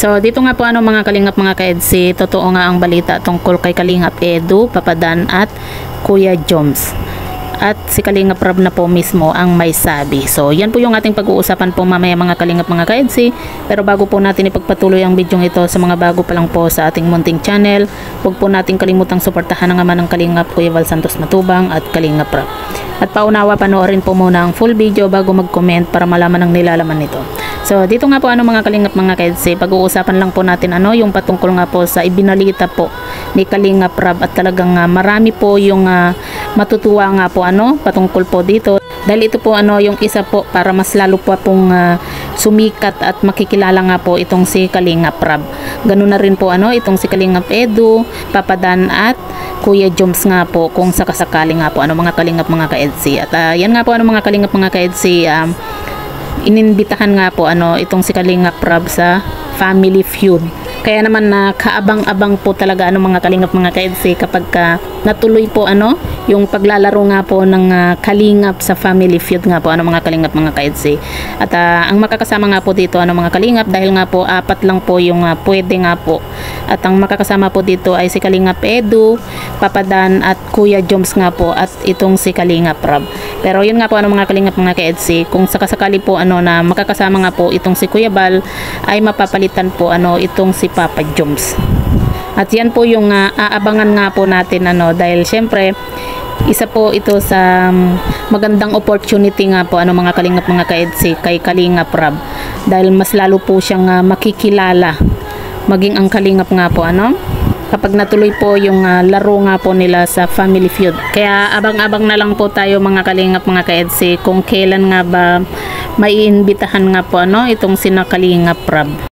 So dito nga po mga kalingap mga ka-EDC, totoo nga ang balita tungkol kay Kalingap Edu, Papa Dan at Kuya Joms. At si Kalingap Rab na po mismo ang may sabi. So yan po yung ating pag-uusapan po mamaya mga kalingap mga ka-EDC. Pero bago po natin ipagpatuloy ang video ito, sa mga bago pa lang po sa ating munting channel, huwag po natin kalimutang suportahan ang ama ng Kalingap, Kuya Val Santos Matubang at Kalingap Rab. At paunawa, panoorin po muna ang full video bago mag-comment para malaman ang nilalaman nito. So dito nga po mga kalingap mga ka-EDC, pag-uusapan lang po natin yung patungkol nga po sa ibinalita po ni Kalingap Rab, at talagang marami po yung matutuwa nga po patungkol po dito, dahil ito po yung isa po para mas lalo po pong sumikat at makikilala nga po itong si Kalingap Rab. Ganun na rin po itong si Kalingap Edu, Papa Dan at Kuya Joms nga po, kung sakasakali nga po mga kalingap mga ka-EDC. At yan nga po mga kalingap mga ka-EDC, ininbitahan nga po itong si Kalingap Rab sa Family Feud. Kaya naman kaabang-abang po talaga mga kalingap mga ka-EDC kapag natuloy po yung paglalaro nga po ng Kalingap sa Family Feud nga po mga kalingap mga ka-EDC. At ang makakasama nga po dito mga kalingap, dahil nga po 4 lang po yung pwede nga po. At ang makakasama po dito ay si Kalingap Edu, Papa Dan at Kuya Joms nga po, at itong si Kalingap Rab. Pero yun nga po mga kalingap mga ka-EDC, kung sakasakali po na makakasama nga po itong si Kuya Bal, ay mapapalitan po itong si Papa Joms. At yan po yung aabangan nga po natin dahil syempre isa po ito sa magandang opportunity nga po mga kalingap mga ka-EDC kay Kalingap Rab, dahil mas lalo po siyang makikilala, maging ang kalingap nga po kapag natuloy po yung laro nga po nila sa Family Feud. Kaya abang-abang na lang po tayo mga kalingap mga ka-EDC kung kailan nga ba maiimbitahan nga po itong sina Kalingap Rab.